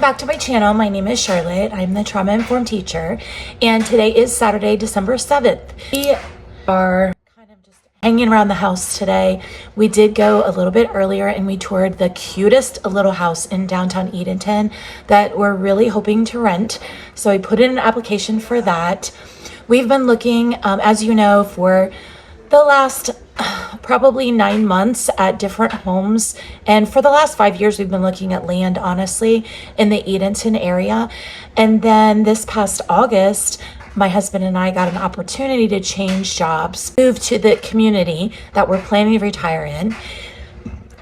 back to my channel. My name is Charlotte. I'm the trauma-informed teacher, and today is Saturday, December 7th. We are kind of just hanging around the house today. We did go a little bit earlier and we toured the cutest little house in downtown Edenton that we're really hoping to rent. So I put in an application for that. We've been looking, as you know, for the last probably 9 months at different homes, and for the last 5 years we've been looking at land, honestly, in the Edenton area. And then this past August, my husband and I got an opportunity to change jobs, move to the community that we're planning to retire in.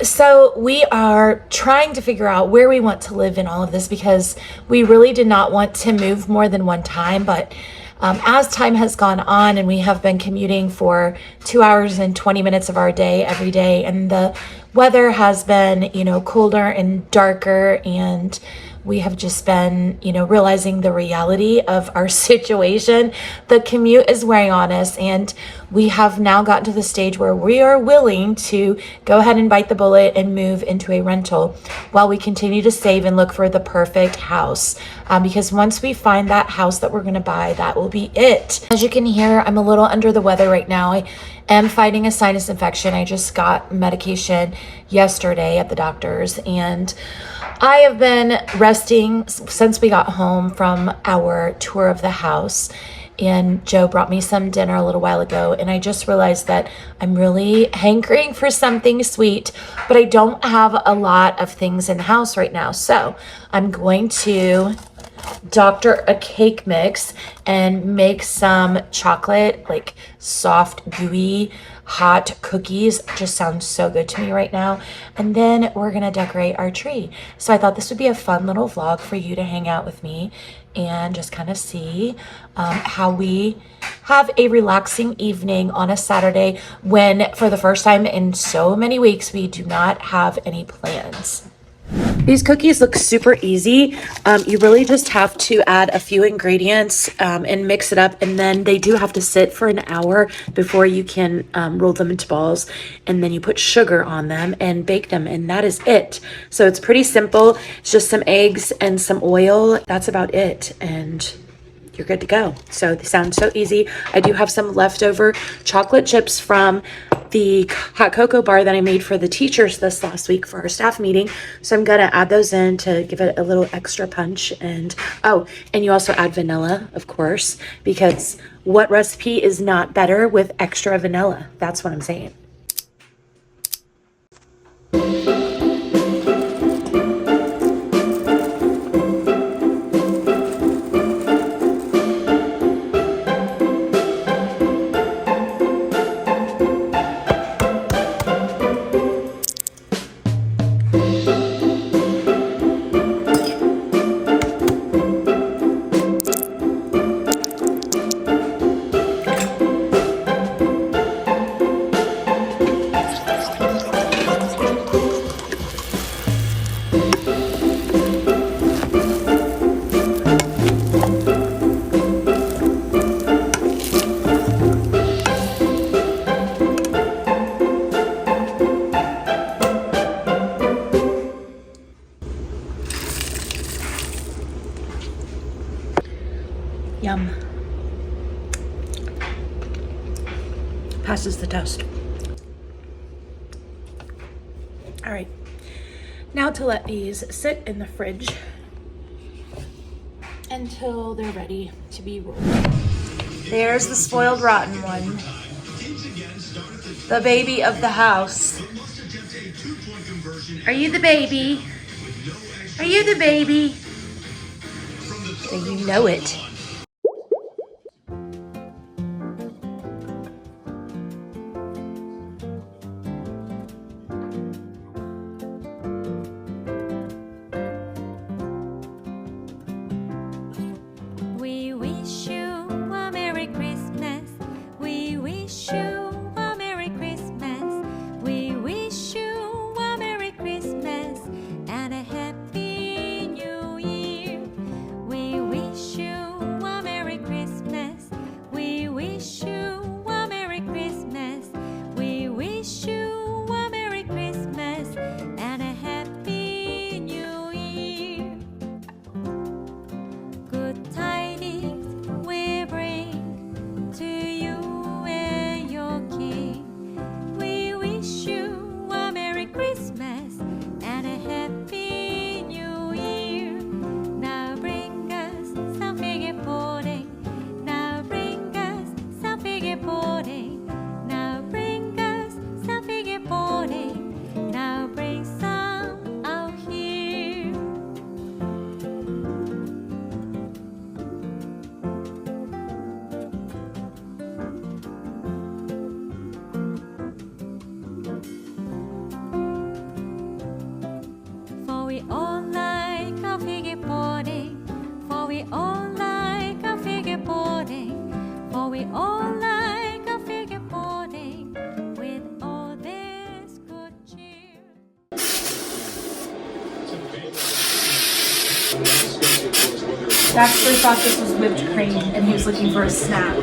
So we are trying to figure out where we want to live in all of this, because we really did not want to move more than one time. But as time has gone on, and we have been commuting for 2 hours and 20 minutes of our day every day, and the weather has been, colder and darker, and we have just been, realizing the reality of our situation. The commute is wearing on us, and we have now gotten to the stage where we are willing to go ahead and bite the bullet and move into a rental while we continue to save and look for the perfect house. Because once we find that house that we're going to buy, that will be it. As you can hear, I'm a little under the weather right now. I am fighting a sinus infection. I just got medication yesterday at the doctor's, and I have been resting since we got home from our tour of the house. And Joe brought me some dinner a little while ago, and I just realized that I'm really hankering for something sweet, but I don't have a lot of things in the house right now. So I'm going to doctor a cake mix and make some chocolate, like soft, gooey, hot cookies. Just sounds so good to me right now. And then we're gonna decorate our tree. So I thought this would be a fun little vlog for you to hang out with me and just kind of see how we have a relaxing evening on a Saturday when, for the first time in so many weeks, we do not have any plans. These cookies look super easy. You really just have to add a few ingredients and mix it up, and then they do have to sit for an hour before you can roll them into balls, and then you put sugar on them and bake them, and that is it. So it's pretty simple. It's just some eggs and some oil. That's about it, and you're good to go. So they sound so easy. I do have some leftover chocolate chips from the hot cocoa bar that I made for the teachers this last week for our staff meeting. So I'm gonna add those in to give it a little extra punch. And and you also add vanilla, of course, because what recipe is not better with extra vanilla? That's what I'm saying. Yum. Passes the toast. All right, now to let these sit in the fridge until they're ready to be rolled. There's the spoiled rotten one, the baby of the house. Are you the baby? Are you the baby? So you know it. We wish you a Merry Christmas. We wish you a Merry Christmas. We wish you a Merry Christmas and a Happy New Year. We wish you we all like a figure boarding with all this good cheer. Baxter thought this was whipped cream and he was looking for a snack.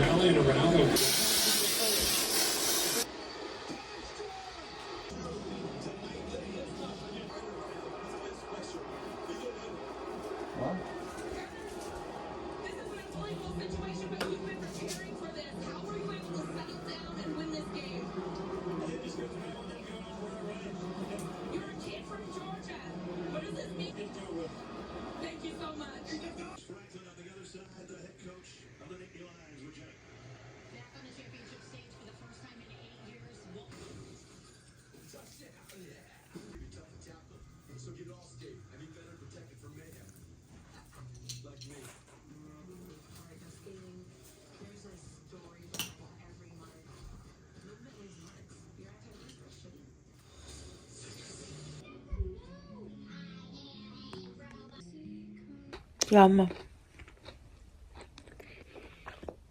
Yum.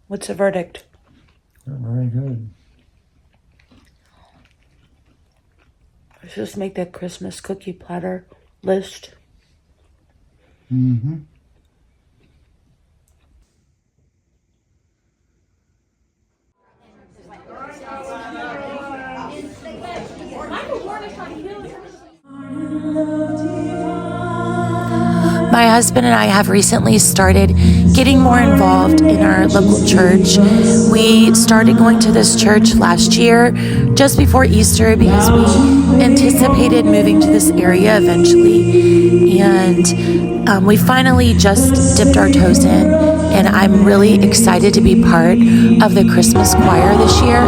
What's the verdict? Very good. Let's just make that Christmas cookie platter list. Mm-hmm. My husband and I have recently started getting more involved in our local church. We started going to this church last year, just before Easter, because we anticipated moving to this area eventually. And we finally just dipped our toes in, and I'm really excited to be part of the Christmas choir this year.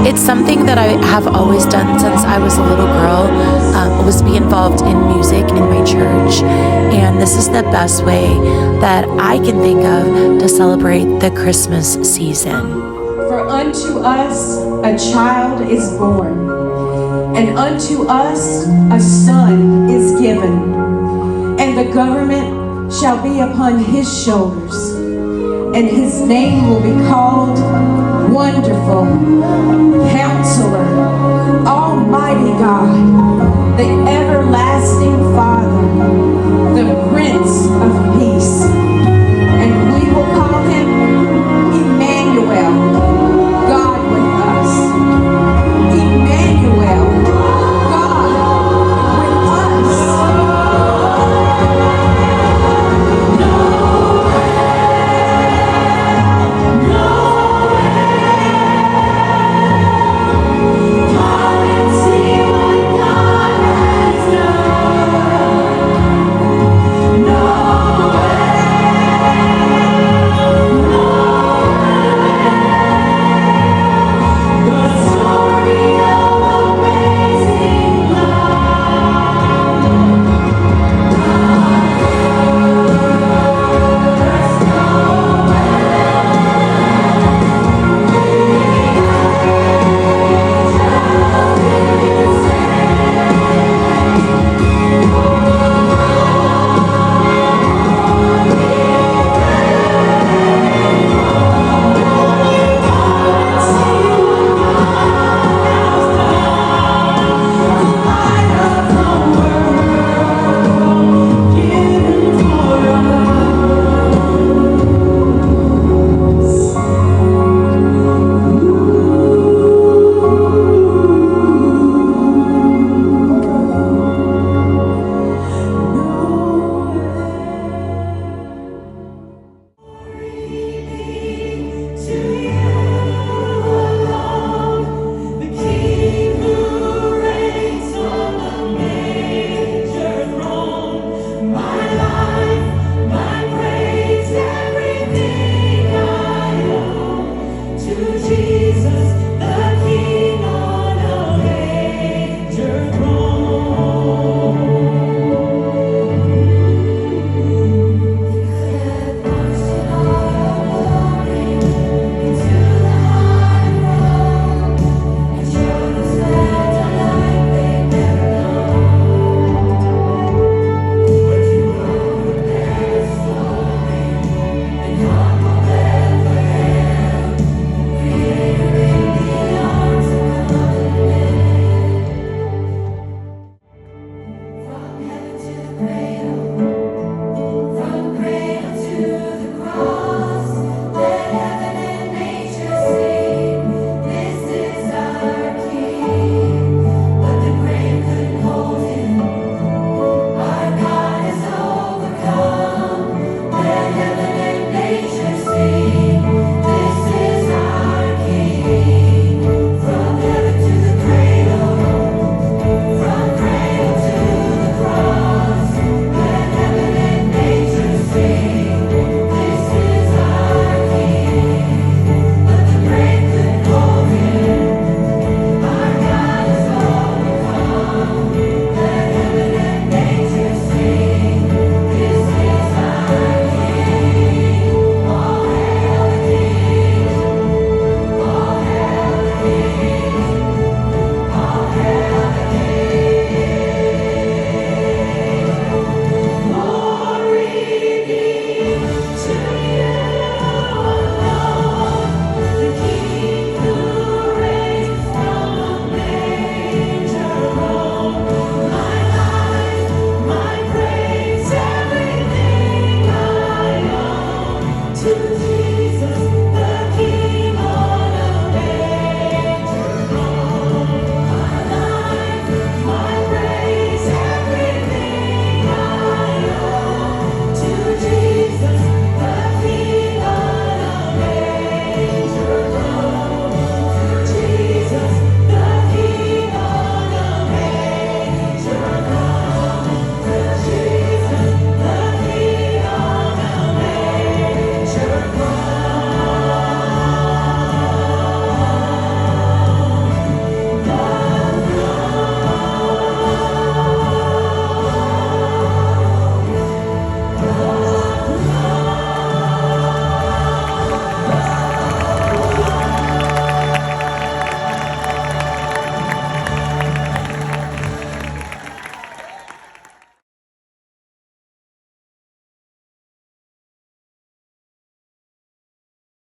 It's something that I have always done since I was a little girl, was be involved in music in my church. And this is the best way that I can think of to celebrate the Christmas season. For unto us a child is born, and unto us a son is given, and the government shall be upon his shoulders, and his name will be called Wonderful, Counselor, Almighty God,